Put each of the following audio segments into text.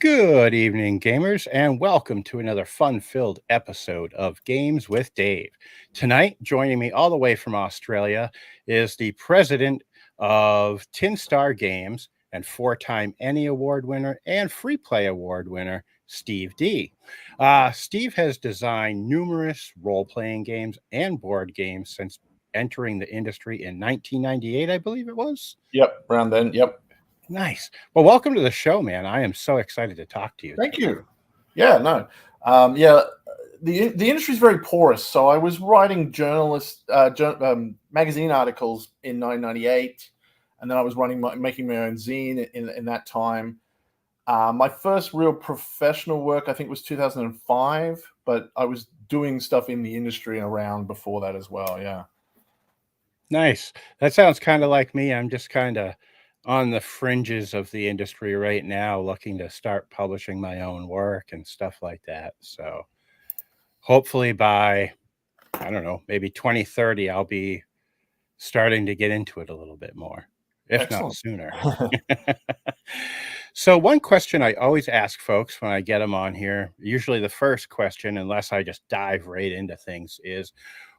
Good evening, gamers, and welcome to another fun-filled episode of Games with Dave. Tonight, joining me all the way from Australia is the president of Tin Star Games and four-time Emmy Award winner and Free Play Award winner, Steve D. Steve has designed numerous role-playing games and board games since entering the industry in 1998, I believe it was. Yep, around then. Yep. Nice. Well, welcome to the show, man. I am so excited to talk to you. Thank you. Yeah, no. The industry is very porous. So I was writing magazine articles in 1998, and then I was making my own zine in that time. My first real professional work, I think, was 2005, but I was doing stuff in the industry and around before that as well. Yeah. Nice. That sounds kind of like me. I'm just kind of on the fringes of the industry right now, looking to start publishing my own work and stuff like that. So hopefully by, I don't know, maybe 2030, I'll be starting to get into it a little bit more, if Excellent. not sooner. So one question I always ask folks when I get them on here, usually the first question, unless I just dive right into things, is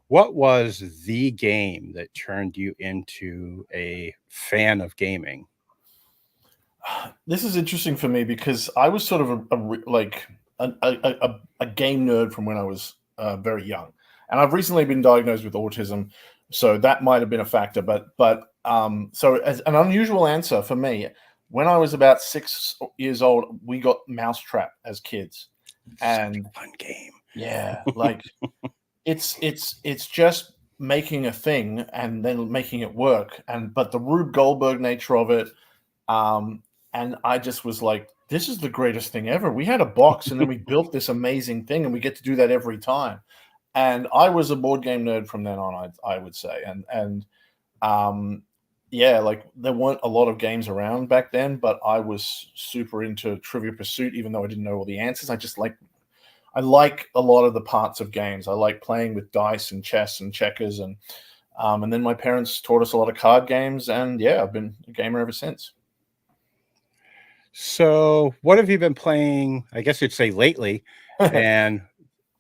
what was the game that turned you into a fan of gaming? This is interesting for me because I was sort of a game nerd from when I was very young, and I've recently been diagnosed with autism, so that might have been a factor. So as an unusual answer for me, when I was about 6 years old, we got Mousetrap as kids, and fun game. Yeah, like it's just making a thing and then making it work, but the Rube Goldberg nature of it. And I just was like, this is the greatest thing ever. We had a box and then we built this amazing thing, and we get to do that every time. And I was a board game nerd from then on, I would say. Yeah, like there weren't a lot of games around back then, but I was super into Trivia Pursuit, even though I didn't know all the answers. I like a lot of the parts of games. I like playing with dice and chess and checkers, and then my parents taught us a lot of card games, and yeah, I've been a gamer ever since. So what have you been playing, I guess you'd say lately, and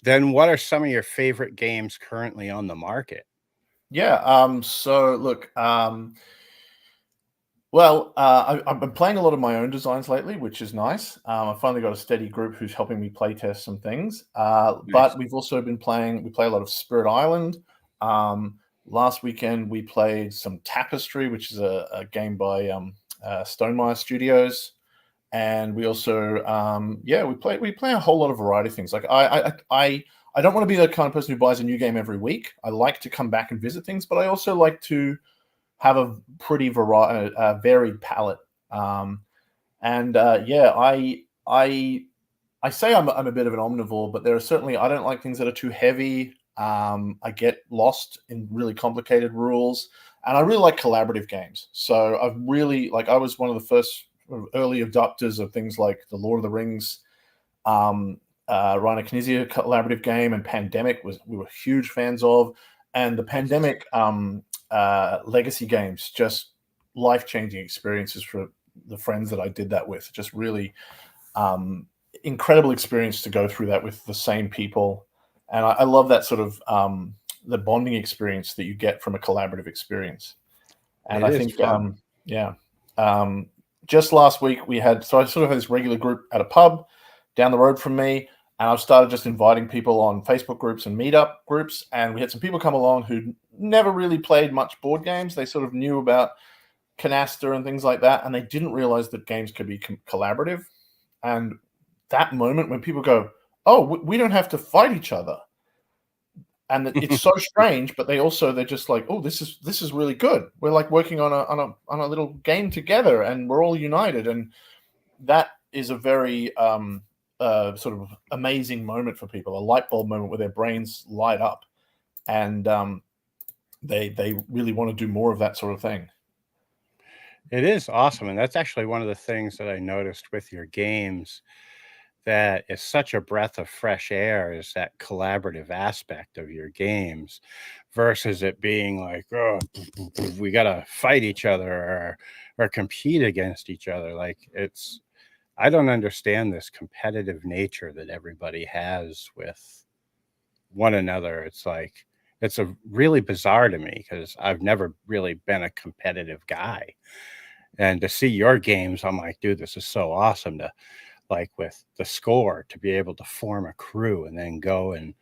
then what are some of your favorite games currently on the market? Yeah, so look, I've been playing a lot of my own designs lately, which is nice. I've finally got a steady group who's helping me play test some things. Nice. But we've also been we play a lot of Spirit Island. Last weekend we played some Tapestry, which is a game by Stonemaier Studios. And we also, we play a whole lot of variety of things. Like I don't want to be the kind of person who buys a new game every week. I like to come back and visit things, but I also like to have a pretty varied palette. I say I'm a bit of an omnivore, but there are certainly, I don't like things that are too heavy. I get lost in really complicated rules, and I really like collaborative games. So I was one of the first early adopters of things like the Lord of the Rings, Reiner Knizia collaborative game, and Pandemic we were huge fans of, and the Pandemic legacy games, just life-changing experiences for the friends that I did that with. Just really incredible experience to go through that with the same people, and I love that sort of the bonding experience that you get from a collaborative experience. And I think just last week I sort of had this regular group at a pub down the road from me, and I've started just inviting people on Facebook groups and meetup groups, and we had some people come along who never really played much board games. They sort of knew about Canasta and things like that, and they didn't realize that games could be collaborative. And that moment when people go, oh, we don't have to fight each other, and it's so strange, but they're just like, oh, this is really good. We're like working on a little game together, and we're all united. And that is a very sort of amazing moment for people, a light bulb moment where their brains light up, and they really want to do more of that sort of thing. It is awesome, and that's actually one of the things that I noticed with your games that is such a breath of fresh air, is that collaborative aspect of your games versus it being like, oh, we got to fight each other or compete against each other. Like I don't understand this competitive nature that everybody has with one another. It's like it's a really bizarre to me because I've never really been a competitive guy. And to see your games, I'm like, dude, this is so awesome to like with the score to be able to form a crew and then go and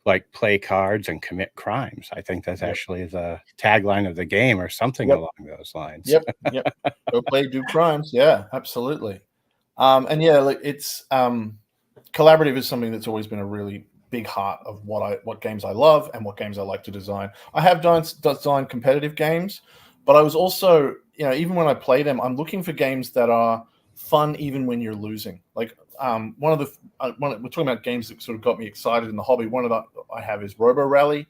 like play cards and commit crimes. I think that's Yep. actually the tagline of the game or something Yep. along those lines. Yep. Yep. Go play, do crimes. Yeah, absolutely. And yeah, like it's collaborative is something that's always been a really big heart of what games I love and what games I like to design. I have designed competitive games, but I was also, even when I play them, I'm looking for games that are fun even when you're losing. Like we're talking about games that sort of got me excited in the hobby. One of the I have is Robo Rally.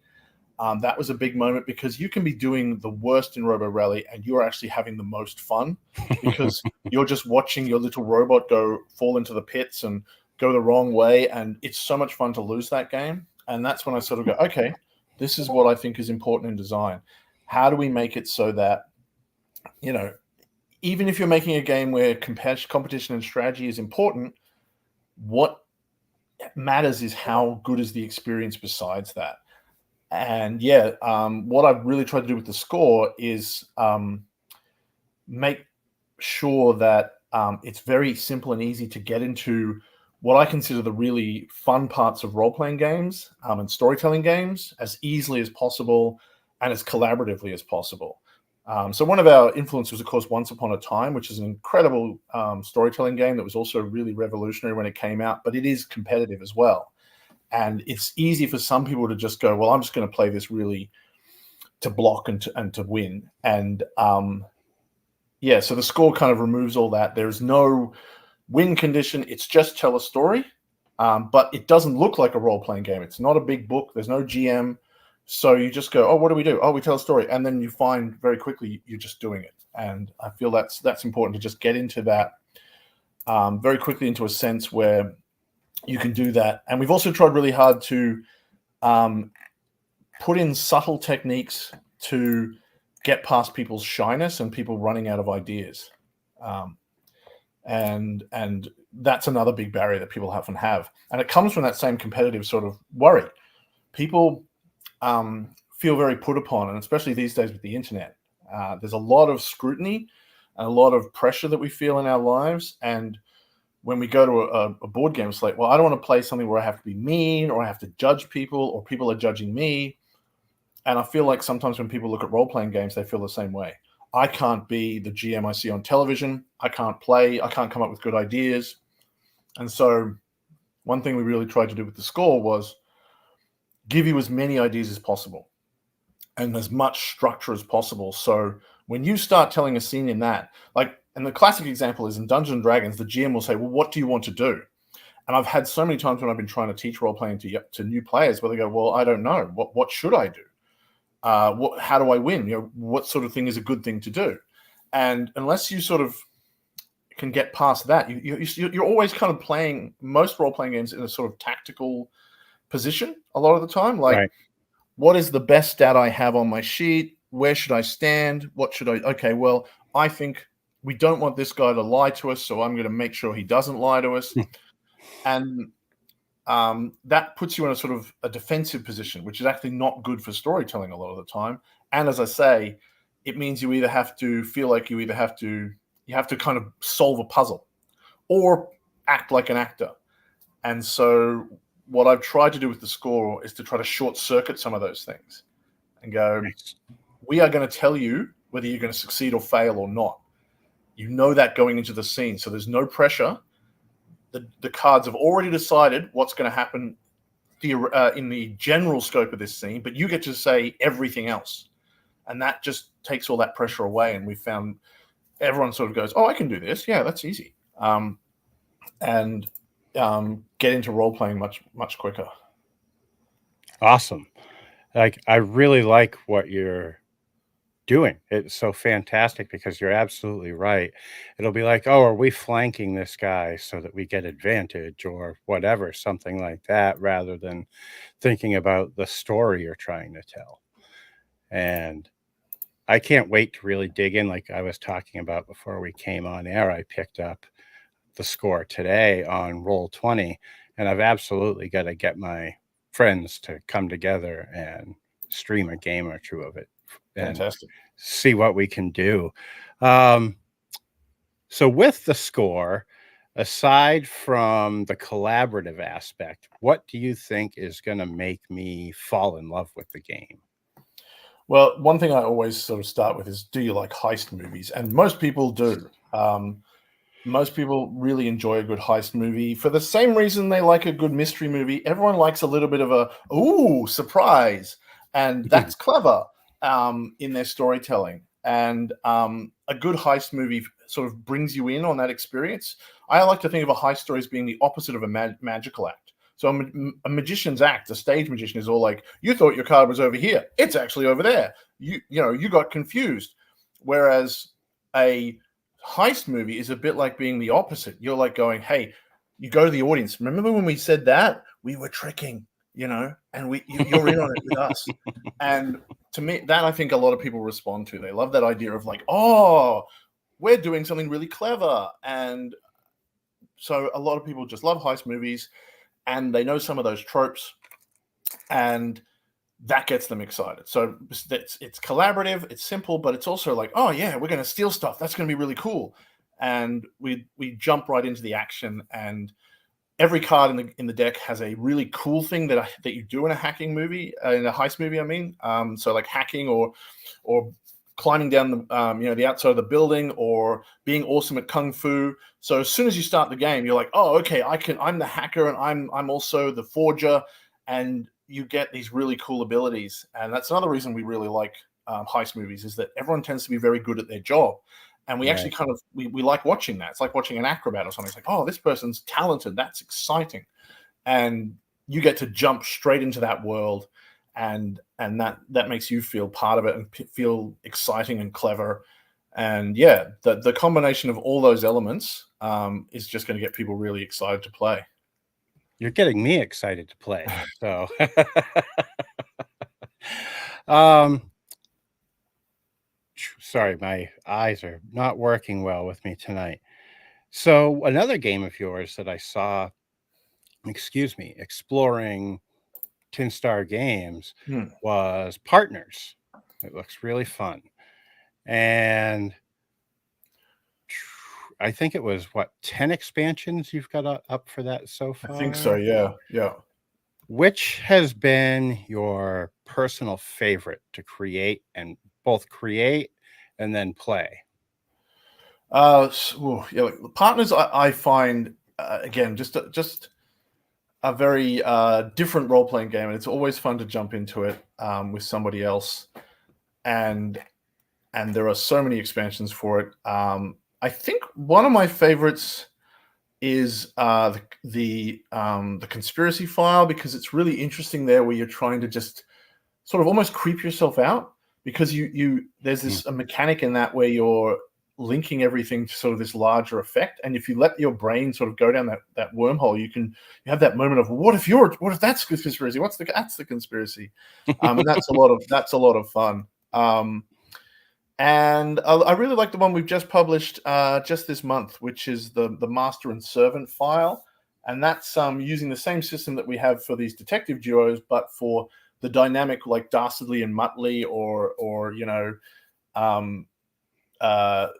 That was a big moment because you can be doing the worst in Robo Rally and you're actually having the most fun because you're just watching your little robot go fall into the pits and go the wrong way. And it's so much fun to lose that game. And that's when I sort of go, okay, this is what I think is important in design. How do we make it so that, even if you're making a game where competition and strategy is important, what matters is how good is the experience besides that. And yeah, what I've really tried to do with the score is make sure that it's very simple and easy to get into what I consider the really fun parts of role-playing games and storytelling games as easily as possible and as collaboratively as possible. So one of our influences was, of course, Once Upon a Time, which is an incredible storytelling game that was also really revolutionary when it came out, but it is competitive as well. And it's easy for some people to just go, well, I'm just going to play this really to block and to win. And yeah, so the score kind of removes all that. There's no win condition. It's just tell a story, but it doesn't look like a role-playing game. It's not a big book. There's no GM. So you just go, oh, what do we do? Oh, we tell a story. And then you find very quickly you're just doing it. And I feel that's important to just get into that very quickly into a sense where you can do that. And we've also tried really hard to put in subtle techniques to get past people's shyness and people running out of ideas. And that's another big barrier that people often have. And it comes from that same competitive sort of worry. People feel very put upon, and especially these days with the internet, there's a lot of scrutiny and a lot of pressure that we feel in our lives. And when we go to a board game, it's like, well, I don't want to play something where I have to be mean or I have to judge people or people are judging me. And I feel like sometimes when people look at role-playing games, they feel the same way. I can't be the GM I see on television. I can't play. I can't come up with good ideas. And so one thing we really tried to do with the score was give you as many ideas as possible and as much structure as possible. So when you start telling a scene in that, like, and the classic example is in Dungeons and Dragons, the GM will say, well, what do you want to do? And I've had so many times when I've been trying to teach role-playing to new players where they go, well, I don't know. What should I do? How do I win? What sort of thing is a good thing to do? And unless you sort of can get past that, you're always kind of playing most role-playing games in a sort of tactical position a lot of the time. Like, Right. what is the best stat I have on my sheet? Where should I stand? What should I? Okay, well, I think we don't want this guy to lie to us, so I'm going to make sure he doesn't lie to us. And that puts you in a sort of a defensive position, which is actually not good for storytelling a lot of the time. And as I say, it means you either have to feel like you have to kind of solve a puzzle or act like an actor. And so what I've tried to do with the score is to try to short circuit some of those things and go, Nice. we are going to tell you whether you're going to succeed or fail or not. You know that going into the scene. So there's no pressure. The cards have already decided what's going to happen in the general scope of this scene, but you get to say everything else. And that just takes all that pressure away. And we found everyone sort of goes, oh, I can do this. Yeah, that's easy. And get into role-playing much, much quicker. Awesome. Like, I really like what you're doing. It's so fantastic because you're absolutely right. It'll be like, oh, are we flanking this guy so that we get advantage or whatever, something like that, rather than thinking about the story you're trying to tell. And I can't wait to really dig in. Like I was talking about before we came on air, I picked up the score today on Roll20, and I've absolutely got to get my friends to come together and stream a game or two of it and Fantastic. see what we can do. So with the score, aside from the collaborative aspect, what do you think is going to make me fall in love with the game? Well, one thing I always sort of start with is, do you like heist movies? And most people do. Most people really enjoy a good heist movie for the same reason they like a good mystery movie. Everyone likes a little bit of a, ooh, surprise. And that's clever in their storytelling. And a good heist movie sort of brings you in on that experience. I like to think of a heist story as being the opposite of a magical act. So a magician's act, a stage magician, is all like, you thought your card was over here. It's actually over there. You got confused. Whereas a heist movie is a bit like being the opposite. You're like going, hey, you go to the audience. Remember when we said that? We were tricking, and you're in on it with us. And to me, that I think a lot of people respond to. They love that idea of like, oh, we're doing something really clever. And so a lot of people just love heist movies, and they know some of those tropes, and that gets them excited. So it's collaborative, it's simple, but it's also like, oh yeah, we're going to steal stuff. That's going to be really cool. And we jump right into the action, and every card in the deck has a really cool thing that you do in a hacking movie, in a heist movie, I mean. So like hacking or climbing down the outside of the building, or being awesome at kung fu. So as soon as you start the game, you're like, oh, okay, I'm the hacker, and I'm also the forger, and you get these really cool abilities. And that's another reason we really like heist movies, is that everyone tends to be very good at their job. And we actually kind of, we like watching that. It's like watching an acrobat or something. It's like, oh, this person's talented. That's exciting. And you get to jump straight into that world. And that makes you feel part of it and feel exciting and clever. And yeah, the combination of all those elements is just going to get people really excited to play. You're getting me excited to play. So, sorry, my eyes are not working well with me tonight. So another game of yours that I saw, exploring Tin Star Games was Partners. It looks really fun. And I think it was 10 expansions you've got up for that so far? I think so, yeah. Which has been your personal favorite to create and then play? Partners, I find again just a very different role-playing game, and it's always fun to jump into it with somebody else. And there are so many expansions for it. I think one of my favorites is the conspiracy file, because it's really interesting there, where you're trying to just sort of almost creep yourself out, because there's this a mechanic in that where you're linking everything to sort of this larger effect. And if you let your brain sort of go down that wormhole, you have that moment of, what if that's the conspiracy? That's the conspiracy? And that's a lot of fun. And I really like the one we've just published just this month, which is the master and servant file. And that's using the same system that we have for these detective duos, but for the dynamic, like Dastardly and Muttley, or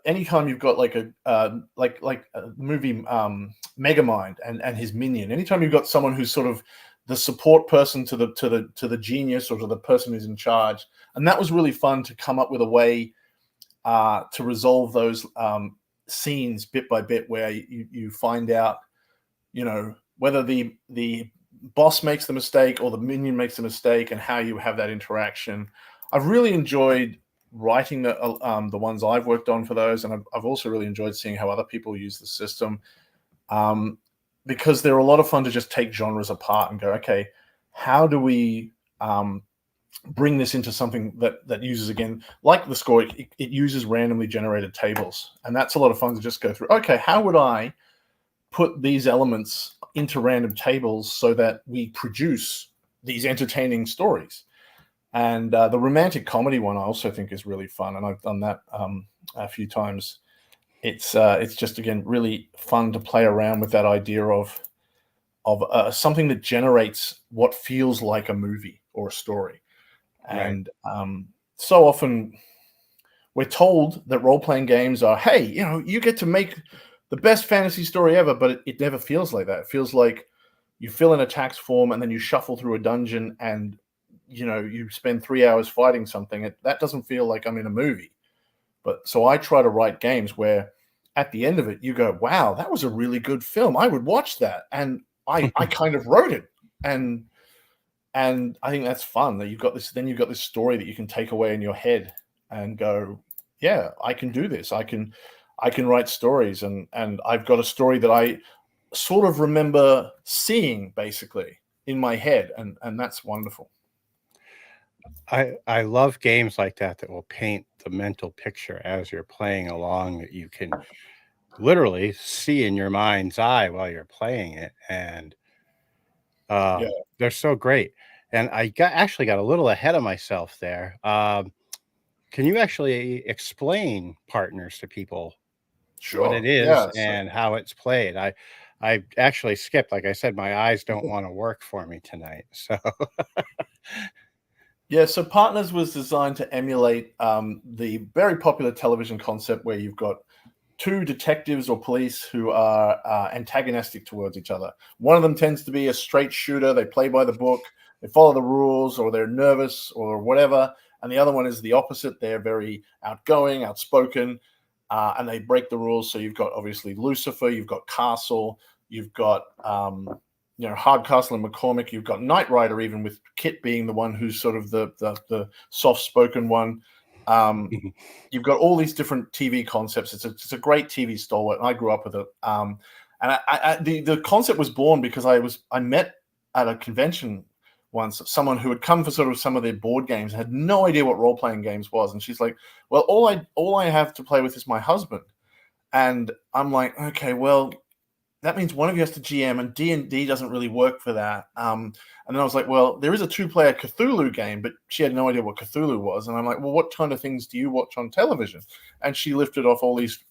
anytime you've got like a movie Megamind and his minion. Anytime you've got someone who's sort of the support person to the genius, or to the person who's in charge. And that was really fun to come up with a way to resolve those scenes bit by bit, where you find out, whether the boss makes the mistake or the minion makes the mistake, and how you have that interaction. I've really enjoyed writing the ones I've worked on for those, and I've also really enjoyed seeing how other people use the system, because they're a lot of fun to just take genres apart and go, okay, how do we bring this into something that uses, again, like the score, it uses randomly generated tables. And that's a lot of fun to just go through, okay, how would I put these elements into random tables so that we produce these entertaining stories? And the romantic comedy one I also think is really fun, and I've done that a few times. it's just, again, really fun to play around with that idea of something that generates what feels like a movie or a story. Right. And so often we're told that role-playing games are, hey, you get to make the best fantasy story ever, but it never feels like that. It feels like you fill in a tax form and then you shuffle through a dungeon and you spend 3 hours fighting something. That doesn't feel like I'm in a movie. But so I try to write games where at the end of it you go, wow, that was a really good film. I would watch that. And I kind of wrote it. And I think that's fun that you've got this story that you can take away in your head and go, yeah, I can do this. I can write stories, and I've got a story that I sort of remember seeing basically in my head, and that's wonderful. I love games like that will paint the mental picture as you're playing along that you can literally see in your mind's eye while you're playing it, and Yeah, they're so great. And I actually got a little ahead of myself there. Can you actually explain partners to people what it sure. is Yeah. So and how it's played? I actually skipped. Like I said, my eyes don't want to work for me tonight. So yeah, so Partners was designed to emulate the very popular television concept where you've got two detectives or police who are antagonistic towards each other. One of them tends to be a straight shooter. They play by the book, they follow the rules, or they're nervous or whatever. And the other one is the opposite. They're very outgoing, outspoken, and they break the rules. So you've got obviously Lucifer, you've got Castle, you've got Hardcastle and McCormick. You've got Knight Rider, even with Kit being the one who's sort of the soft spoken one. Um, you've got all these different TV concepts. It's a great TV stalwart, and I grew up with it. And the concept was born because I met at a convention once someone who had come for sort of some of their board games and had no idea what role playing games was, and she's like, "Well, all I have to play with is my husband," and I'm like, "Okay, well." That means one of you has to GM, and D&D doesn't really work for that. And then I was like, well, there is a two-player Cthulhu game, but she had no idea what Cthulhu was. And I'm like, well, what kind of things do you watch on television? And she lifted off all these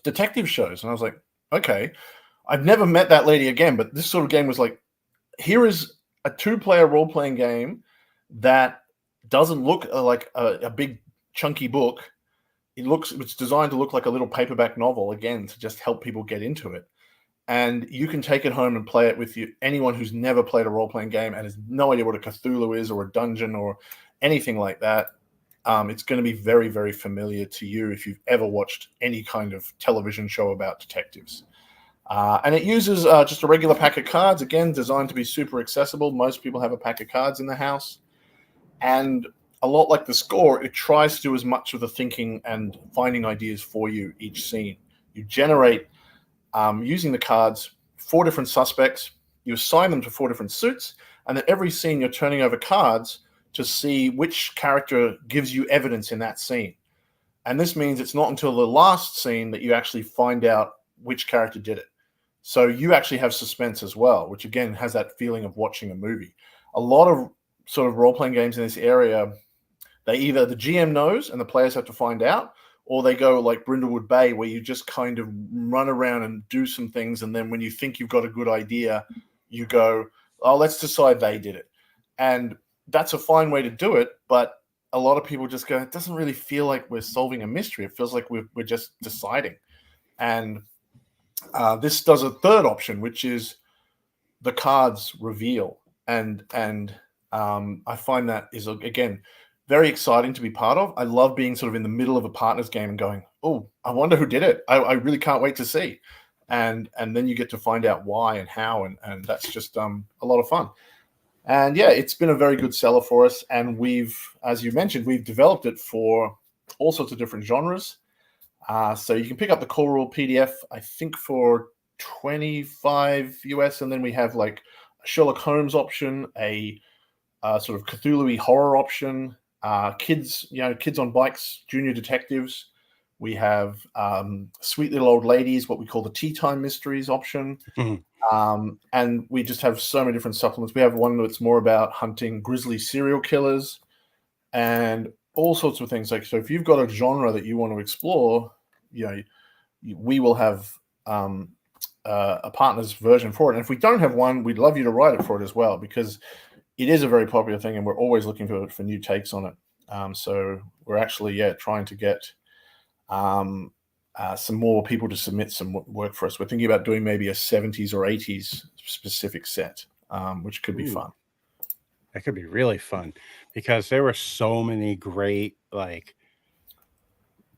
detective shows. And I was like, okay, I've never met that lady again, but this sort of game was like, here is a two-player role-playing game that doesn't look like a big chunky book. It's designed to look like a little paperback novel, again, to just help people get into it. And you can take it home and play it with anyone who's never played a role-playing game and has no idea what a Cthulhu is or a dungeon or anything like that. It's going to be very, very familiar to you if you've ever watched any kind of television show about detectives. And it uses just a regular pack of cards, again, designed to be super accessible. Most people have a pack of cards in the house. And a lot like the score, it tries to do as much of the thinking and finding ideas for you each scene. You generate using the cards, 4 different suspects. You assign them to 4 different suits, and then every scene you're turning over cards to see which character gives you evidence in that scene. And this means it's not until the last scene that you actually find out which character did it. So you actually have suspense as well, which again has that feeling of watching a movie. A lot of sort of role-playing games in this area, they either the GM knows and the players have to find out, or they go like Brindlewood Bay, where you just kind of run around and do some things, and then when you think you've got a good idea, you go, "Oh, let's decide they did it," and that's a fine way to do it. But a lot of people just go, "It doesn't really feel like we're solving a mystery. It feels like we're just deciding." And this does a third option, which is the cards reveal, and I find that is again very exciting to be part of. I love being sort of in the middle of a partners game and going, "Oh, I wonder who did it. I really can't wait to see." And then you get to find out why and how, and that's just a lot of fun. And yeah, it's been a very good seller for us. And we've, as you mentioned, we've developed it for all sorts of different genres. So you can pick up the core rule PDF, I think for 25 US, and then we have like a Sherlock Holmes option, a sort of Cthulhu-y horror option, kids, kids on bikes, junior detectives. We have sweet little old ladies, what we call the tea time mysteries option. Mhm. And we just have so many different supplements. We have one that's more about hunting grizzly serial killers and all sorts of things. Like, so if you've got a genre that you want to explore, we will have a partner's version for it. And if we don't have one, we'd love you to write it for it as well, because it is a very popular thing, and we're always looking for new takes on it. So we're actually trying to get some more people to submit some work for us. We're thinking about doing maybe a 70s or 80s specific set, which could be fun. That could be really fun, because there were so many great like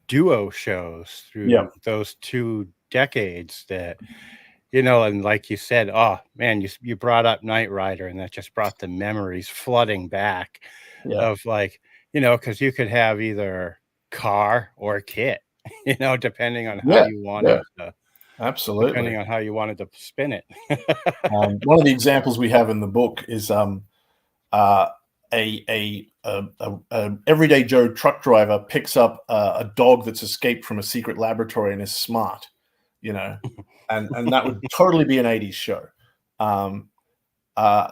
duo shows through those 2 decades that, and like you said, oh man, you brought up Knight Rider, and that just brought the memories flooding back of like, because you could have either car or kit, depending on how you wanted to. Absolutely. Depending on how you wanted to spin it. One of the examples we have in the book is a everyday Joe truck driver picks up a dog that's escaped from a secret laboratory and is smart, and that would totally be an 80s show.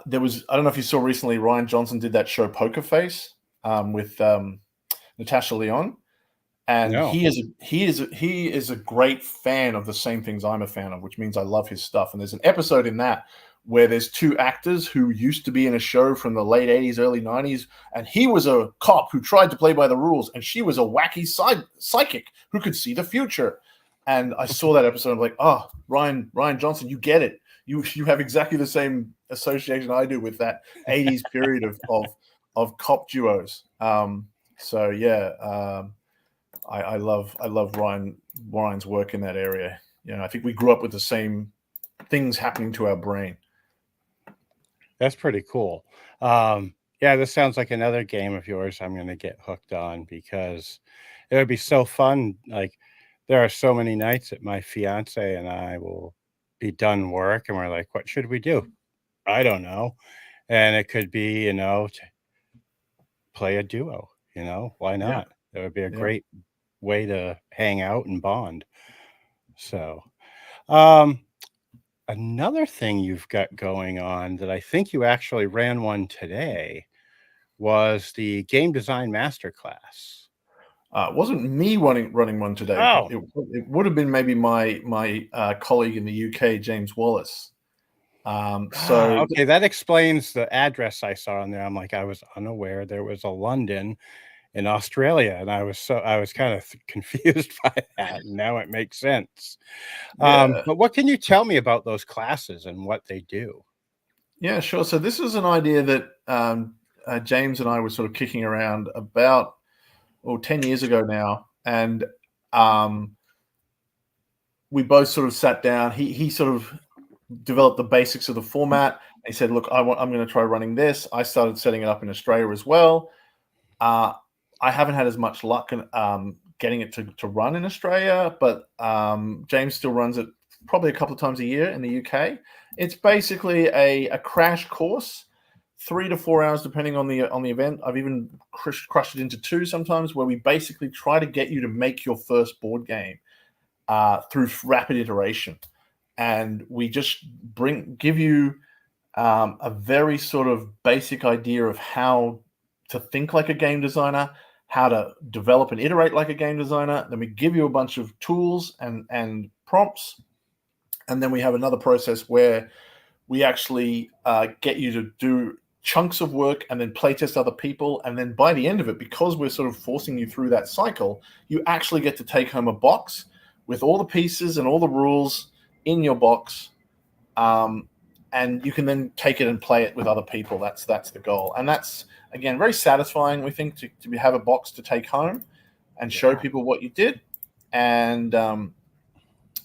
There was, I don't know if you saw recently, Ryan Johnson did that show Poker Face with Natasha Lyonne. And he is a great fan of the same things I'm a fan of, which means I love his stuff. And there's an episode in that where there's 2 actors who used to be in a show from the late 80s, early 90s, and he was a cop who tried to play by the rules, and she was a wacky psychic who could see the future. And I saw that episode, I'm like, oh, Ryan Johnson, you get it. You have exactly the same association I do with that 80s period of cop duos. I love Ryan's work in that area. I think we grew up with the same things happening to our brain. That's pretty cool. This sounds like another game of yours I'm going to get hooked on, because it would be so fun. Like, there are so many nights that my fiance and I will be done work and we're like, what should we do? I don't know. And it could be, to play a duo, why not? That would be a great way to hang out and bond. So, another thing you've got going on that I think you actually ran one today was the game design masterclass. It wasn't me running one today. Oh. It would have been maybe my colleague in the UK, James Wallace. Okay, that explains the address I saw on there. I'm like, I was unaware there was a London in Australia, and I was kind of confused by that. Now it makes sense. But what can you tell me about those classes and what they do? Yeah, sure. So this is an idea that James and I were sort of kicking around about 10 years ago now, and we both sort of sat down. He sort of developed the basics of the format. He said, look, I'm going to try running this. I started setting it up in Australia as well. I haven't had as much luck getting it to run in Australia, but James still runs it probably a couple of times a year in the UK. It's basically a crash course, 3 to 4 hours depending on the event. I've even crushed it into 2 sometimes, where we basically try to get you to make your first board game through rapid iteration. And we just give you a very sort of basic idea of how to think like a game designer, how to develop and iterate like a game designer. Then we give you a bunch of tools and prompts. And then we have another process where we actually get you to do chunks of work and then playtest other people. And then by the end of it, because we're sort of forcing you through that cycle, you actually get to take home a box with all the pieces and all the rules in your box. And you can then take it and play it with other people. That's the goal. And that's, again, very satisfying, we think, to have a box to take home and show people what you did. And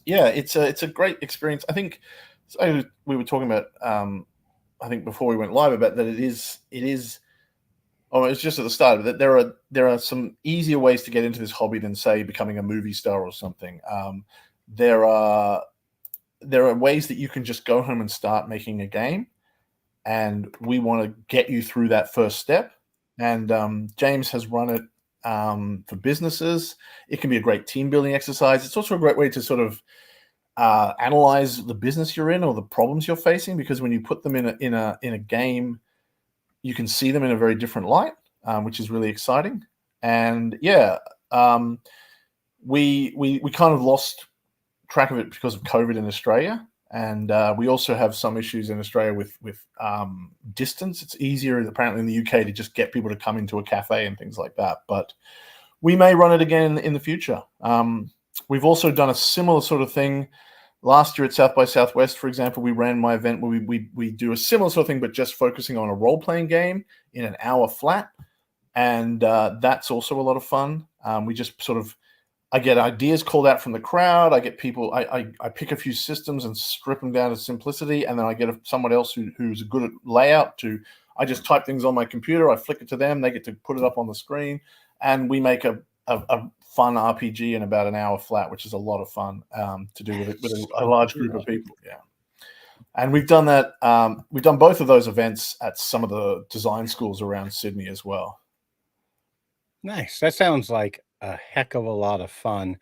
it's a great experience. I think we were talking about, I think before we went live, about that it is. Oh, it's just at the start, that there are some easier ways to get into this hobby than, say, becoming a movie star or something. There are ways that you can just go home and start making a game, and we want to get you through that first step. And James has run it for businesses. It can be a great team building exercise. It's also a great way to sort of analyze the business you're in or the problems you're facing, because when you put them in a game, you can see them in a very different light, which is really exciting. And we kind of lost track of it because of COVID in Australia. And we also have some issues in Australia with distance. It's easier apparently in the UK to just get people to come into a cafe and things like that. But we may run it again in the future. We've also done a similar sort of thing. Last year at South by Southwest, for example, we ran my event where we do a similar sort of thing, but just focusing on a role-playing game in an hour flat. And that's also a lot of fun. We just sort of, I get ideas called out from the crowd. I get people, I pick a few systems and strip them down to simplicity. And then I get someone else who's good at layout I just type things on my computer. I flick it to them. They get to put it up on the screen. And we make a fun RPG in about an hour flat, which is a lot of fun to do with a large group of people. Yeah. And we've done that. We've done both of those events at some of the design schools around Sydney as well. Nice. That sounds like a heck of a lot of fun.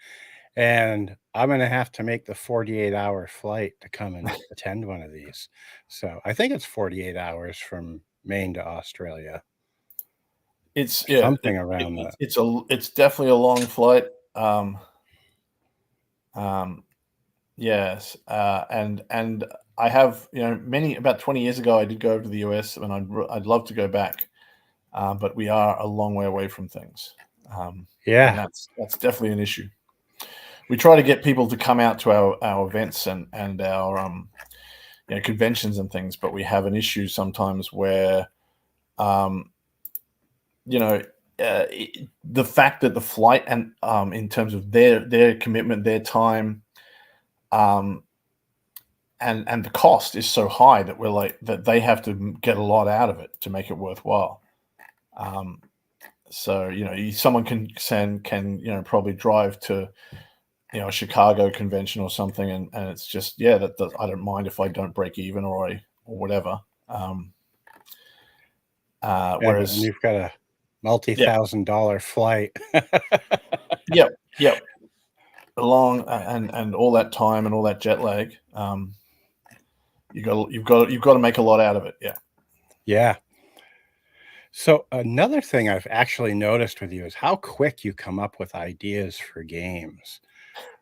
And I'm going to have to make the 48-hour flight to come and attend one of these. So I think it's 48 hours from Maine to Australia. It's something around that. It's definitely a long flight. Yes. And I have, about 20 years ago, I did go over to the US, and I'd love to go back. But we are a long way away from things. Yeah. And that's definitely an issue. We try to get people to come out to our events and our conventions and things, but we have an issue sometimes where the fact that the flight and in terms of their commitment, their time, and the cost is so high that we're like that they have to get a lot out of it to make it worthwhile. So someone can probably drive to a Chicago convention or something, and it's just that I don't mind if I don't break even or whatever. Whereas and you've got a multi-$1,000 flight. Yep. Along and all that time and all that jet lag, you've got to make a lot out of it. Yeah. So another thing I've actually noticed with you is how quick you come up with ideas for games.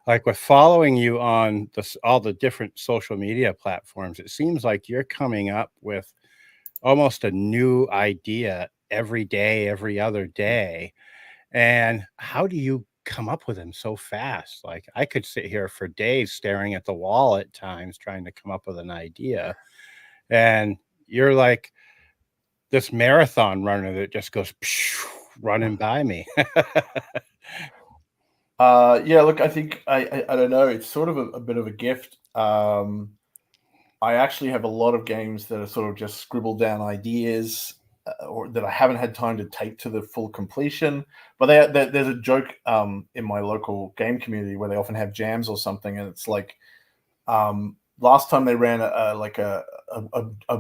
Like with following you on all the different social media platforms, it seems like you're coming up with almost a new idea every day, every other day. And how do you come up with them so fast? Like I could sit here for days staring at the wall at times trying to come up with an idea. And you're like this marathon runner that just goes running by me. Look, I think I don't know. It's sort of a bit of a gift. I actually have a lot of games that are sort of just scribbled down ideas, or that I haven't had time to take to the full completion. But there's a joke in my local game community where they often have jams or something, and it's like last time they ran a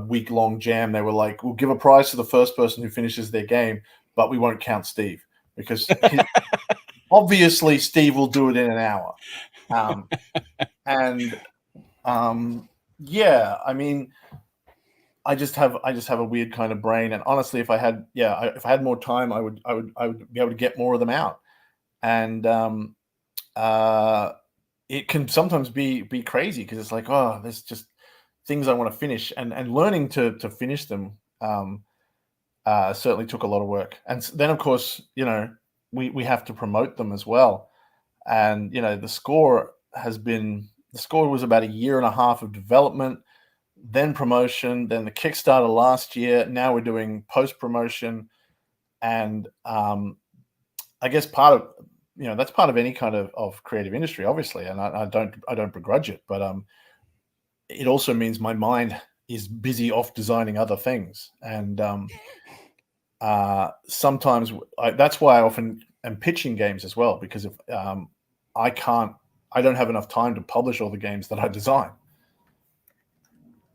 week-long jam, they were like, "We'll give a prize to the first person who finishes their game, but we won't count Steve because obviously Steve will do it in an hour." I mean, I just have a weird kind of brain, and honestly, if I had more time, I would be able to get more of them out. And it can sometimes be crazy because it's like, oh, there's just things I want to finish, and learning to finish them certainly took a lot of work. And then, of course, we have to promote them as well. And the score was about a year and a half of development, then promotion, then the Kickstarter last year. Now we're doing post promotion, and I guess that's part of any kind of creative industry, obviously, and I don't begrudge it, but it also means my mind is busy off designing other things, and sometimes that's why I often am pitching games as well, because if I don't have enough time to publish all the games that I design.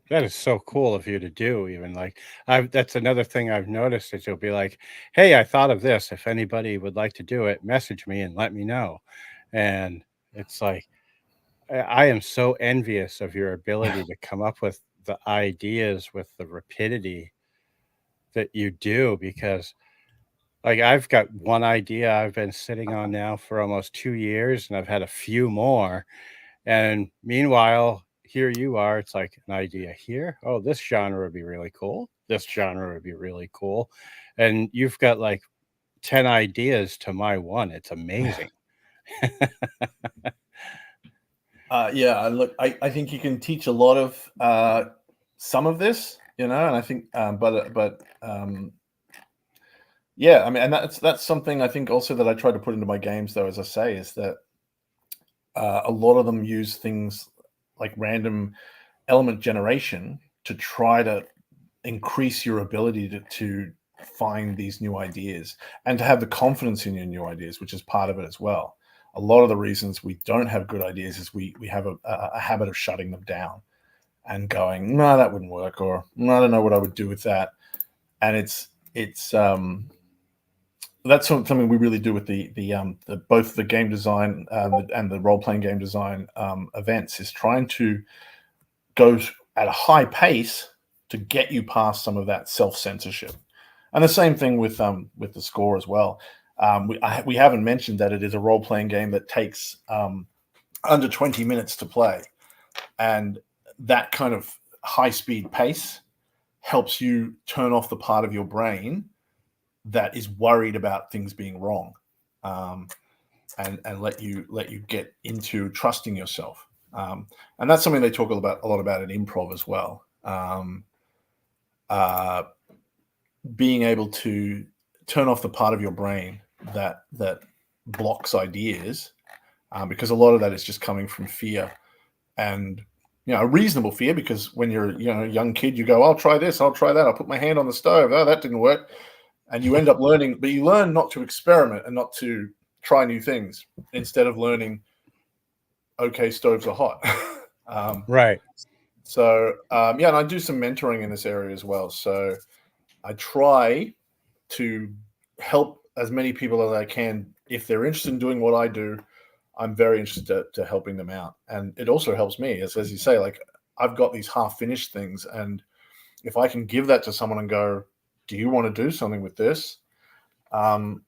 That is so cool of you to do. Even like that's another thing I've noticed is you'll be like, "Hey, I thought of this. If anybody would like to do it, message me and let me know." And it's like I am so envious of your ability to come up with the ideas with the rapidity that you do, because like I've got one idea I've been sitting on now for almost 2 years, and I've had a few more. And meanwhile, here you are, it's like an idea here. Oh, this genre would be really cool. This genre would be really cool. And you've got like 10 ideas to my one. It's amazing. Yeah, look, I think you can teach a lot of some of this, and I think, yeah, I mean, and that's something I think also that I try to put into my games, though, as I say, is that a lot of them use things like random element generation to try to increase your ability to find these new ideas and to have the confidence in your new ideas, which is part of it as well. A lot of the reasons we don't have good ideas is we have a habit of shutting them down and going, no, that wouldn't work, or no, I don't know what I would do with that. And it's that's something we really do with the both the game design and the role playing game design events, is trying to go at a high pace to get you past some of that self censorship. And the same thing with the score as well. We haven't mentioned that it is a role playing game that takes under 20 minutes to play, and that kind of high speed pace helps you turn off the part of your brain that is worried about things being wrong, and let you get into trusting yourself. And that's something they talk a lot about in improv as well. Being able to turn off the part of your brain that blocks ideas, because a lot of that is just coming from fear, and a reasonable fear, because when you're a young kid, you go, I'll try this, I'll try that, I'll put my hand on the stove, oh, that didn't work. And you end up learning, but you learn not to experiment and not to try new things, instead of learning, okay, stoves are hot. Right. So, yeah, and I do some mentoring in this area as well. So I try to help as many people as I can. If they're interested in doing what I do, I'm very interested to helping them out. And it also helps me, as you say, like, I've got these half-finished things, and if I can give that to someone and go, do you want to do something with this? Then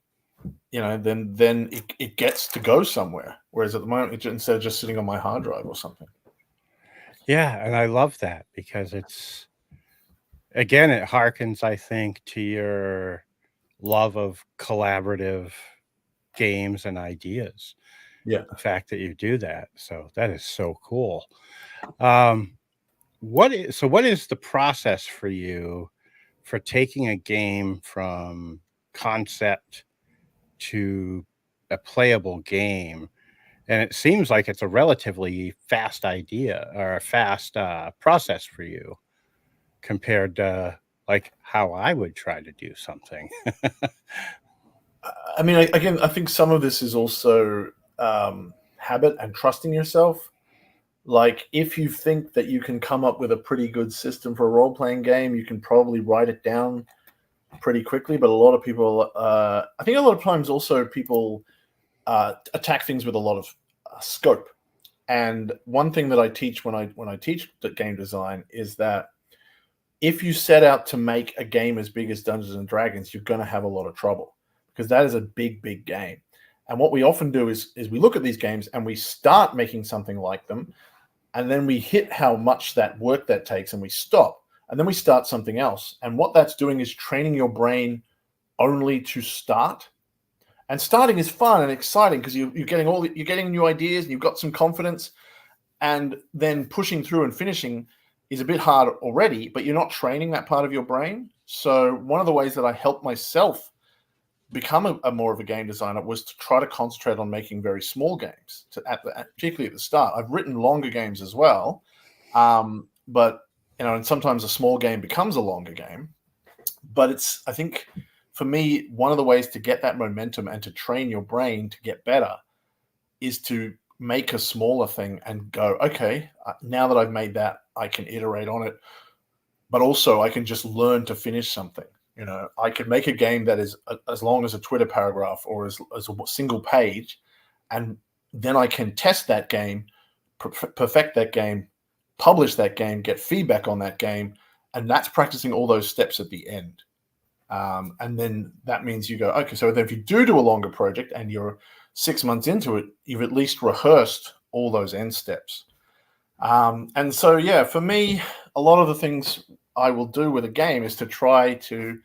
it gets to go somewhere. Whereas at the moment, instead of just sitting on my hard drive or something. Yeah, and I love that, because it's, again, it harkens, I think, to your love of collaborative games and ideas. Yeah. The fact that you do that. So that is so cool. What is the process for you for taking a game from concept to a playable game? And it seems like it's a relatively fast idea, or a fast process for you, compared to like how I would try to do something. I mean, again, I think some of this is also habit and trusting yourself. Like, if you think that you can come up with a pretty good system for a role-playing game, you can probably write it down pretty quickly. But a lot of people, I think a lot of times also people attack things with a lot of scope. And one thing that I teach when I teach the game design is that if you set out to make a game as big as Dungeons and Dragons, you're going to have a lot of trouble, because that is a big, big game. And what we often do is we look at these games and we start making something like them, and then we hit how much that work that takes, and we stop, and then we start something else. And what that's doing is training your brain only to start. And starting is fun and exciting, because you're getting new ideas and you've got some confidence, and then pushing through and finishing is a bit hard already, but you're not training that part of your brain. So one of the ways that I helped myself become a more of a game designer was to try to concentrate on making very small games, particularly at the start. I've written longer games as well, but and sometimes a small game becomes a longer game. But I think for me, one of the ways to get that momentum and to train your brain to get better is to make a smaller thing and go, okay, now that I've made that, I can iterate on it, but also I can just learn to finish something. I could make a game that is as long as a Twitter paragraph, or as a single page, and then I can test that game, perfect that game, publish that game, get feedback on that game, and that's practicing all those steps at the end. And then that means you go, okay, so then if you do a longer project and you're 6 months into it, you've at least rehearsed all those end steps. And so, yeah, for me, a lot of the things I will do with a game is to try to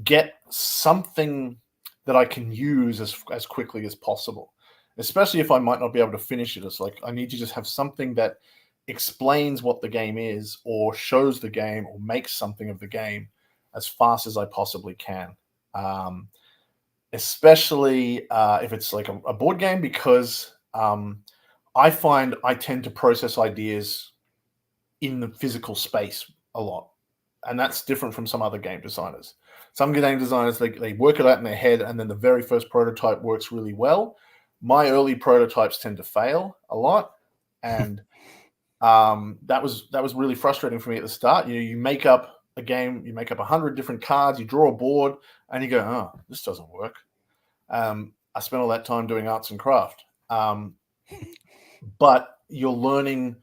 get something that I can use as quickly as possible, especially if I might not be able to finish it. It's like I need to just have something that explains what the game is or shows the game or makes something of the game as fast as I possibly can. Especially if it's like a board game, because I find I tend to process ideas in the physical space a lot. And that's different from some other game designers. Some game designers, they work it out in their head, and then the very first prototype works really well. My early prototypes tend to fail a lot. And that was really frustrating for me at the start. You make up a game, you make up 100 different cards, you draw a board, and you go, oh, this doesn't work. I spent all that time doing arts and craft. But you're learning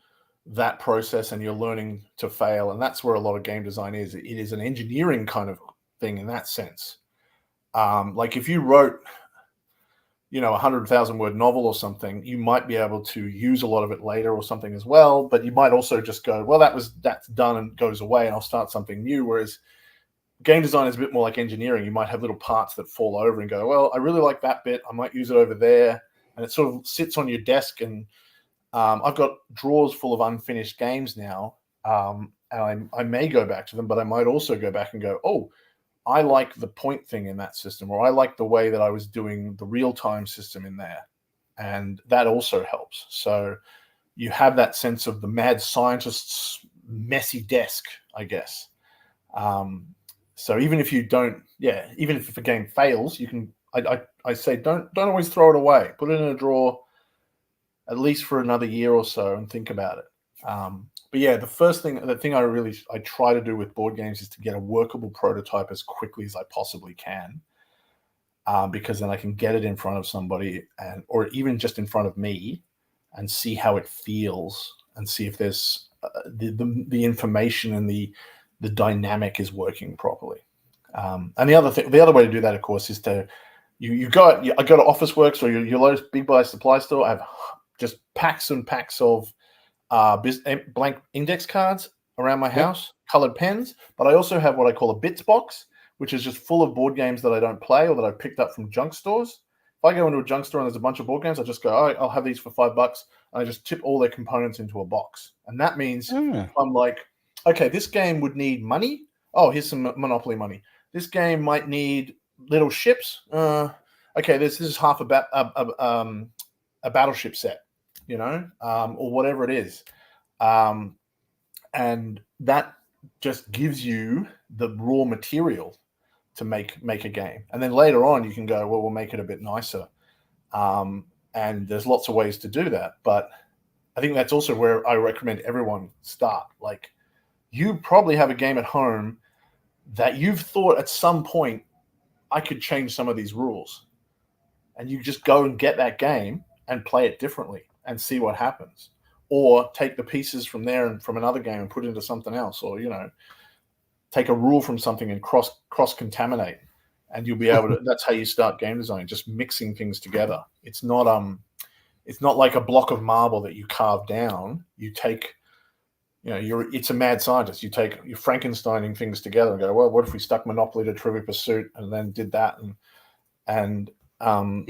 that process and you're learning to fail. And that's where a lot of game design is. It is an engineering kind of thing in that sense. Like if you wrote, 100,000 word novel or something, you might be able to use a lot of it later or something as well. But you might also just go, well, that's done and goes away, and I'll start something new. Whereas game design is a bit more like engineering. You might have little parts that fall over and go, well, I really like that bit, I might use it over there. And it sort of sits on your desk. And I've got drawers full of unfinished games now. And I may go back to them, but I might also go back and go, oh, I like the point thing in that system, or I like the way that I was doing the real-time system in there. And that also helps. So you have that sense of the mad scientist's messy desk, I guess. So even if you don't, even if a game fails, you can, I say, don't always throw it away. Put it in a drawer, at least for another year or so, and think about it. But yeah, the thing I try to do with board games is to get a workable prototype as quickly as I possibly can, because then I can get it in front of somebody, or even just in front of me, and see how it feels, and see if there's the information and the dynamic is working properly. And the other way to do that, of course, is to I go to Officeworks or your local big box supply store. I have just packs and packs of blank index cards around my house, colored pens. But I also have what I call a bits box, which is just full of board games that I don't play or that I've picked up from junk stores. If I go into a junk store and there's a bunch of board games, I just go, oh, I'll have these for $5, and I just tip all their components into a box. And that means I'm like, okay, this game would need money. Oh, here's some Monopoly money. This game might need little ships. Okay, this is half a battleship set, or whatever it is. And that just gives you the raw material to make a game. And then later on, you can go, well, we'll make it a bit nicer. And there's lots of ways to do that. But I think that's also where I recommend everyone start. Like, you probably have a game at home that you've thought at some point, I could change some of these rules. And you just go and get that game and play it differently and see what happens. Or take the pieces from there and from another game and put it into something else. Or, take a rule from something and cross-contaminate. And you'll be able to, that's how you start game design, just mixing things together. It's not like a block of marble that you carve down. You take, it's a mad scientist. You're Frankensteining things together and go, well, what if we stuck Monopoly to Trivial Pursuit and then did that and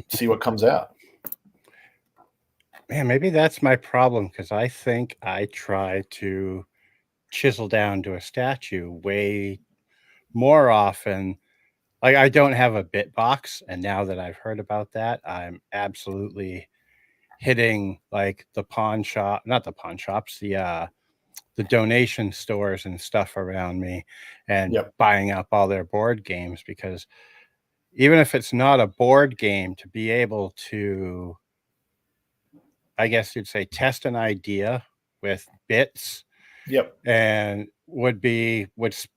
see what comes out? Man, maybe that's my problem, because I think I try to chisel down to a statue way more often. Like, I don't have a bit box, and now that I've heard about that, I'm absolutely hitting like the pawn shop, not the pawn shops, the donation stores and stuff around me, and buying up all their board games, because even if it's not a board game, to be able to, I guess you'd say, test an idea with bits, and it's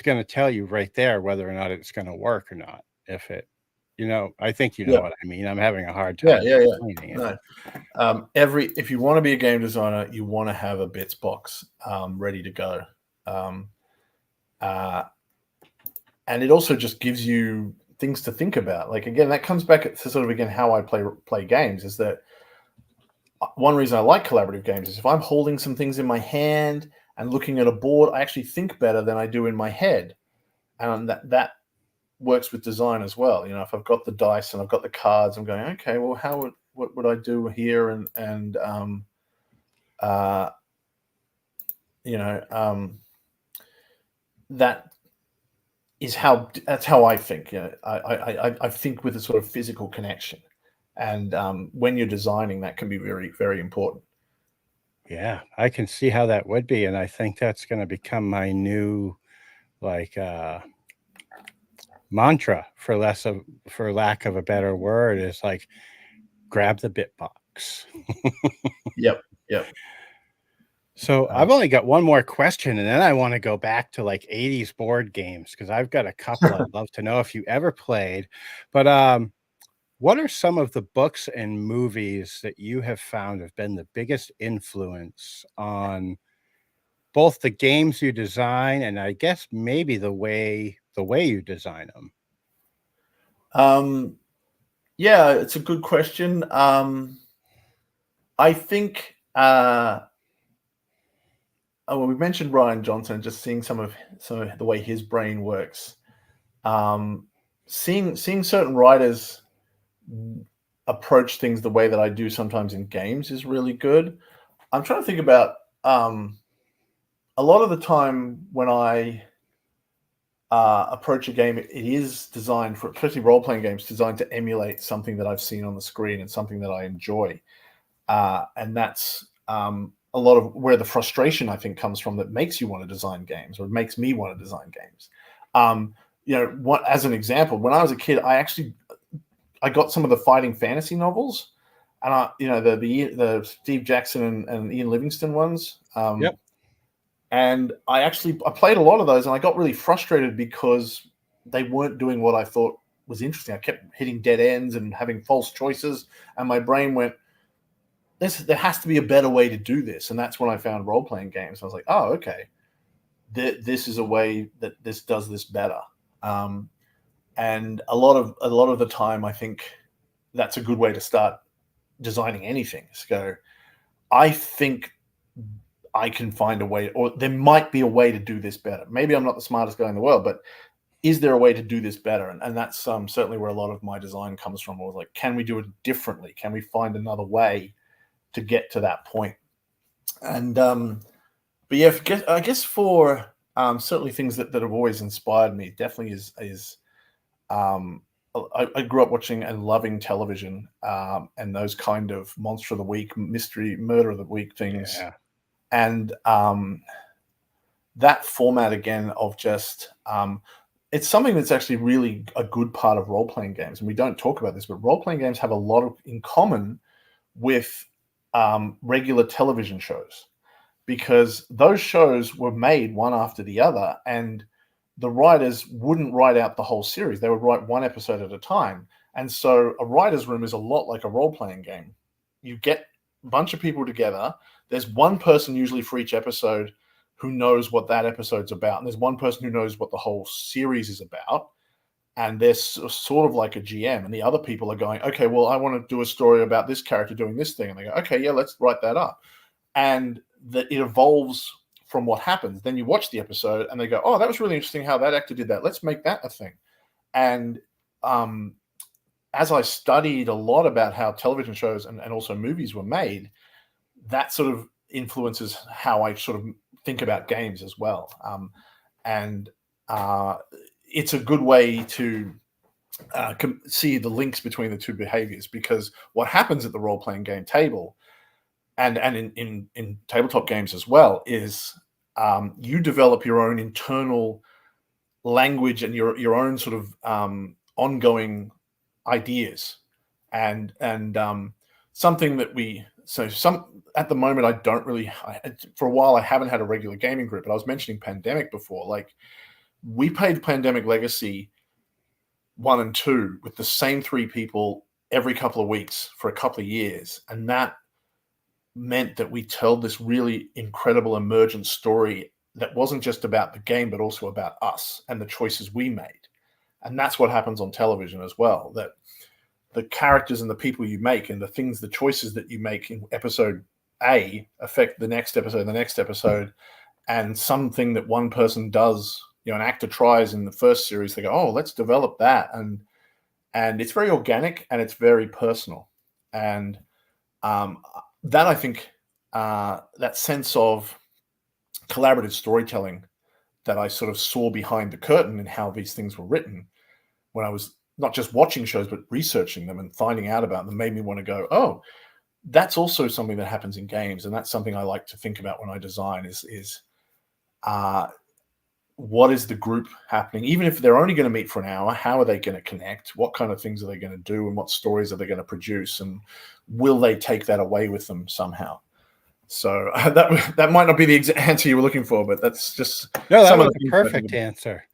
going to tell you right there whether or not it's going to work or not. If it, I think what I mean. I'm having a hard time explaining it. No. If you want to be a game designer, you want to have a bits box ready to go. And it also just gives you things to think about. Like, again, that comes back to sort of, again, how I play games, is that one reason I like collaborative games is if I'm holding some things in my hand and looking at a board, I actually think better than I do in my head, and that works with design as well. You know, if I've got the dice and I've got the cards, I'm going, okay, well, what would I do here? And you know, that's how I think. You know, I think with a sort of physical connection, and when you're designing, that can be very, very important. Yeah, I can see how that would be, and I think that's gonna become my new, like, mantra, for lack of a better word, is, like, grab the bit box. Yep, yep. So, Uh, I've only got one more question, and then I wanna go back to, like, 80s board games because 'cause I've got a couple I'd love to know if you ever played. But, what are some of the books and movies that you have found have been the biggest influence on both the games you design and I guess maybe the way you design them? um, yeah, it's a good question. I think. Well, we mentioned Ryan Johnson. Just seeing some of the way his brain works. Um, seeing certain writers approach things the way that I do sometimes in games is really good. I'm trying to think about a lot of the time when I approach a game, it is designed for, especially role playing games, designed to emulate something that I've seen on the screen and something that I enjoy. And that's a lot of where the frustration I think comes from that makes you want to design games, or makes me want to design games. Um, you know, what as an example, when I was a kid, I got some of the fighting fantasy novels, and the Steve Jackson and Ian Livingstone ones. Yep. And I played a lot of those, and I got really frustrated because they weren't doing what I thought was interesting. I kept hitting dead ends and having false choices, and my brain went, there has to be a better way to do this. And that's when I found role playing games. I was like, oh, okay, this is a way that this does this better. Um, and a lot of the time, I think that's a good way to start designing anything. So I think I can find a way, or there might be a way to do this better. Maybe I'm not the smartest guy in the world, but is there a way to do this better? And that's certainly where a lot of my design comes from. Or like, can we do it differently? Can we find another way to get to that point? And but yeah, I guess for certainly things that have always inspired me, definitely is um, I grew up watching and loving television, and those kind of monster of the week, mystery, murder of the week things, Yeah. and that format again of just it's something that's actually really a good part of role playing games, and we don't talk about this, but role playing games have a lot in common with regular television shows, because those shows were made one after the other, and the writers wouldn't write out the whole series. They would write one episode at a time. And so a writer's room is a lot like a role playing game. You get a bunch of people together. There's one person usually for each episode who knows what that episode's about. And there's one person who knows what the whole series is about. And they're sort of like a GM. And the other people are going, okay, well, I want to do a story about this character doing this thing. And they go, okay, yeah, let's write that up. And that it evolves from what happens. Then you watch the episode and they go, oh, that was really interesting how that actor did that. Let's make that a thing. And as I studied a lot about how television shows and also movies were made, that sort of influences how I sort of think about games as well. And it's a good way to see the links between the two behaviors, because what happens at the role-playing game table and in tabletop games as well is you develop your own internal language and your own sort of ongoing ideas, and something that some at the moment I don't really for a while I haven't had a regular gaming group, but I was mentioning Pandemic before. Like, we played Pandemic Legacy 1 and 2 with the same 3 people every couple of weeks for a couple of years, and that meant that we told this really incredible emergent story that wasn't just about the game, but also about us and the choices we made. And that's what happens on television as well. That the characters and the people you make and the choices that you make in episode A affect the next episode, and something that one person does, an actor tries in the first series, they go, oh, let's develop that. And it's very organic and it's very personal. And that, I think, that sense of collaborative storytelling that I sort of saw behind the curtain in how these things were written when I was not just watching shows, but researching them and finding out about them, made me want to go, oh, that's also something that happens in games. And that's something I like to think about when I design is what is the group happening? Even if they're only going to meet for an hour, how are they going to connect? What kind of things are they going to do? And what stories are they going to produce? And will they take that away with them somehow? So that might not be the answer you were looking for, but that's just some of the perfect answer.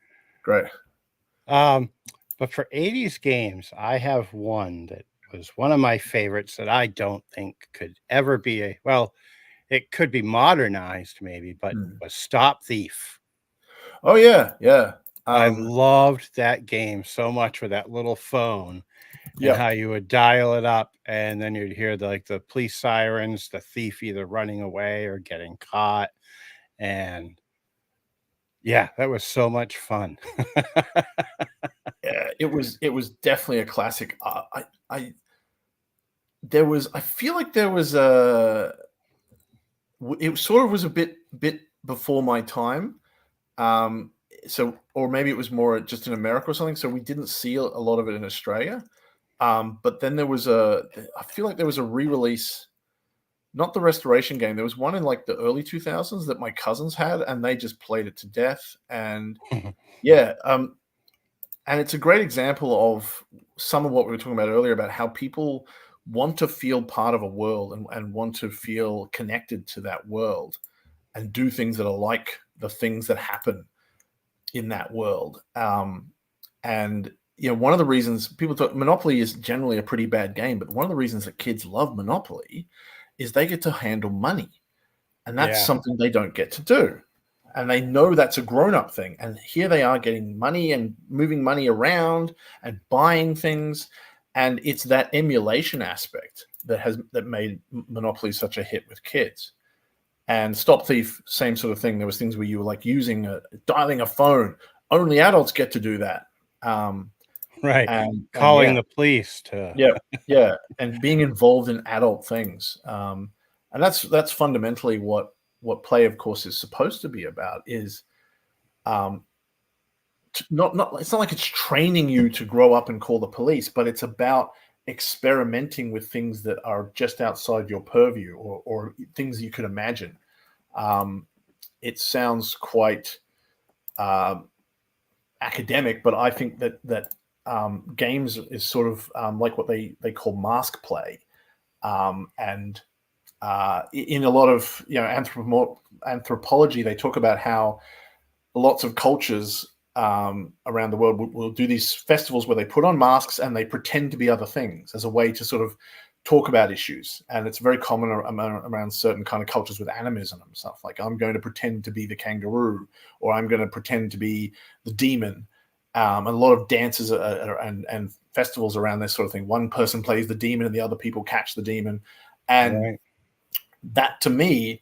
Great. But for 80s games, I have one that was one of my favorites that I don't think could ever be it could be modernized maybe, but was Stop Thief. Oh yeah, yeah. I loved that game so much with that little phone. Yeah, how you would dial it up, and then you'd hear the police sirens, the thief either running away or getting caught, and yeah, that was so much fun. Yeah, it was definitely a classic. I feel like there was it sort of was a bit before my time. So, or maybe it was more just in America or something. So we didn't see a lot of it in Australia. But then I feel like there was a re-release, not the restoration game. There was one in like the early 2000s that my cousins had, and they just played it to death. And yeah, and it's a great example of some of what we were talking about earlier about how people want to feel part of a world and want to feel connected to that world and do things that are like the things that happen in that world. And one of the reasons people talk Monopoly is generally a pretty bad game, but one of the reasons that kids love Monopoly is they get to handle money, and that's something they don't get to do. And they know that's a grown-up thing. And here they are getting money and moving money around and buying things. And it's that emulation aspect that made Monopoly such a hit with kids. And Stop Thief, same sort of thing. There was things where you were like dialing a phone. Only adults get to do that. Right. And calling the police to yeah, and being involved in adult things. And that's fundamentally what play, of course, is supposed to be about. Is it's not like it's training you to grow up and call the police, but it's about experimenting with things that are just outside your purview or things you could imagine. It sounds quite academic, but I think that games is sort of like what they call mask play, and in a lot of anthropology, they talk about how lots of cultures around the world will do these festivals where they put on masks and they pretend to be other things as a way to sort of talk about issues. And it's very common around certain kind of cultures with animism and stuff. Like, I'm going to pretend to be the kangaroo, or I'm going to pretend to be the demon. And a lot of dances and festivals around this sort of thing. One person plays the demon and the other people catch the demon. And that, to me,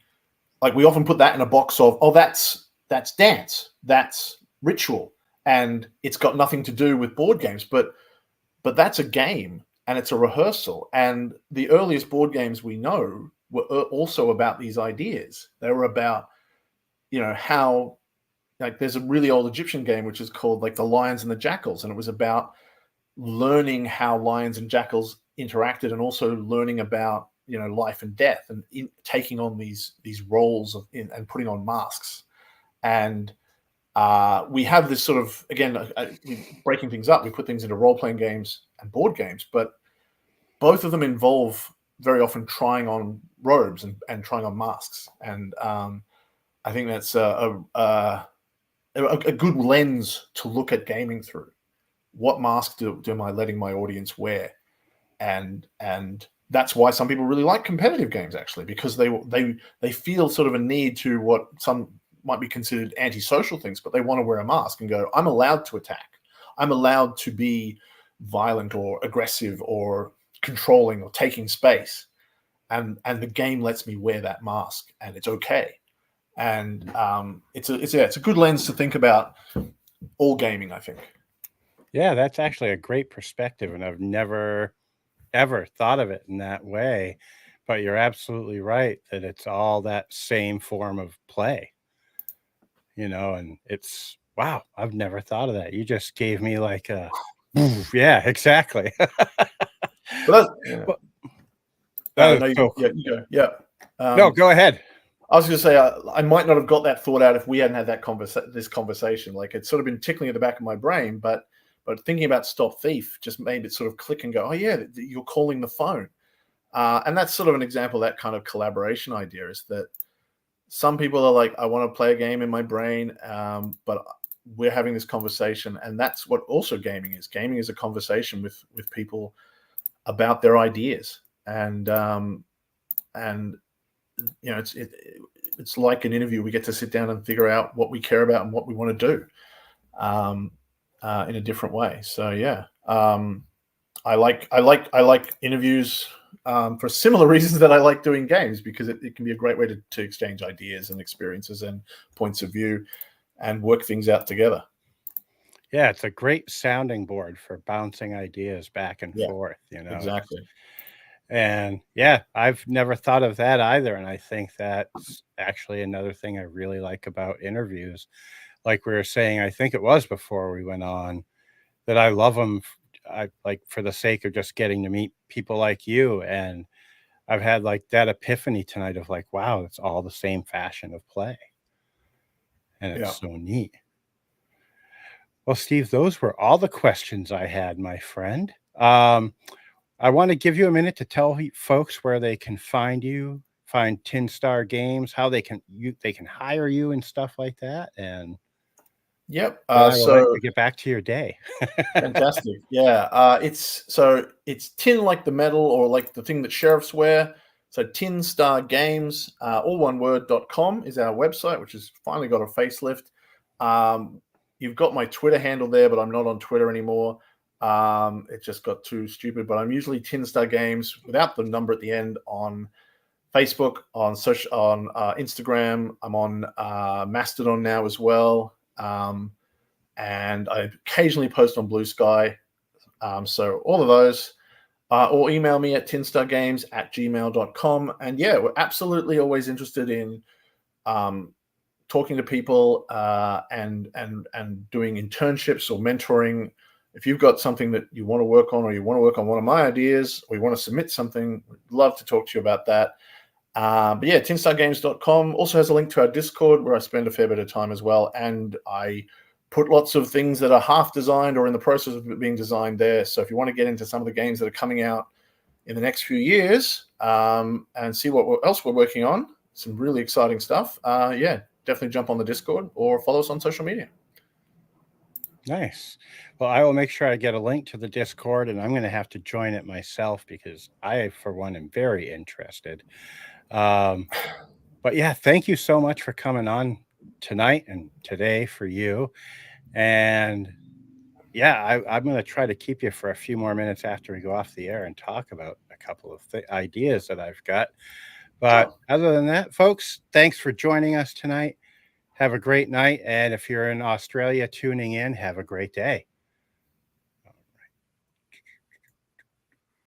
like, we often put that in a box of, oh, that's dance, that's ritual, and it's got nothing to do with board games. But that's a game, and it's a rehearsal. And the earliest board games we know were also about these ideas. They were about, how, like, there's a really old Egyptian game which is called like The Lions and the Jackals, and it was about learning how lions and jackals interacted, and also learning about life and death, and taking on these roles and putting on masks. And we have this sort of, again, breaking things up. We put things into role-playing games and board games, but both of them involve very often trying on robes and trying on masks. And I think that's a good lens to look at gaming through. What mask am I letting my audience wear? And that's why some people really like competitive games, actually, because they feel sort of a need to what some might be considered antisocial things, but they want to wear a mask and go, I'm allowed to attack. I'm allowed to be violent or aggressive or controlling or taking space, and the game lets me wear that mask, and it's okay. And it's a good lens to think about all gaming, I think. Yeah, that's actually a great perspective, and I've never ever thought of it in that way. But you're absolutely right that it's all that same form of play, and it's wow, I've never thought of that. You just gave me like a yeah, exactly. But that's, yeah. Well, that is No, so yeah, cool. you go. Yeah. No, go ahead. I was going to say I might not have got that thought out if we hadn't had this conversation. Like, it's sort of been tickling at the back of my brain, but thinking about Stop Thief just made it sort of click and go, oh yeah, you're calling the phone, and that's sort of an example of that kind of collaboration idea. Is that some people are like, I want to play a game in my brain, but we're having this conversation, and that's what also gaming is. Gaming is a conversation with people about their ideas, and it's like an interview. We get to sit down and figure out what we care about and what we want to do in a different way. So yeah, I like interviews for similar reasons that I like doing games, because it can be a great way to exchange ideas and experiences and points of view and work things out together. Yeah, it's a great sounding board for bouncing ideas back and Yeah, forth, exactly. And yeah, I've never thought of that either. And I think that's actually another thing I really like about interviews. Like we were saying, I think it was before we went on, that I love them. I like for the sake of just getting to meet people like you. And I've had like that epiphany tonight of like, wow, it's all the same fashion of play. And Yeah. it's so neat. Well, Steve, those were all the questions I had, my friend. I want to give you a minute to tell folks where they can find you, find Tin Star Games, how they can hire you and stuff like that, and Yep. then I will let So you get back to your day. fantastic. Yeah. It's tin like the metal, or like the thing that sheriffs wear. So Tin Star Games, all one word.com is our website, which has finally got a facelift. You've got my Twitter handle there, but I'm not on Twitter anymore. It just got too stupid, but I'm usually Tin Star Games without the number at the end on Facebook, on Instagram. I'm on Mastodon now as well. And I occasionally post on Blue Sky. So all of those, or email me at tinstargames@gmail.com. And yeah, we're absolutely always interested in talking to people and doing internships or mentoring. If you've got something that you want to work on, or you want to work on one of my ideas, or you want to submit something, we'd love to talk to you about that. But yeah, tinstargames.com also has a link to our Discord, where I spend a fair bit of time as well. And I put lots of things that are half designed or in the process of being designed there. So if you want to get into some of the games that are coming out in the next few years and see what else we're working on, some really exciting stuff, yeah, definitely jump on the Discord or follow us on social media. Nice. Well, I will make sure I get a link to the Discord, and I'm going to have to join it myself because I, for one, am very interested. But yeah, thank you so much for coming on tonight and today for you. And yeah, I'm going to try to keep you for a few more minutes after we go off the air and talk about a couple of ideas that I've got. But Sure. other than that, folks, thanks for joining us tonight. Have a great night. And if you're in Australia tuning in, have a great day.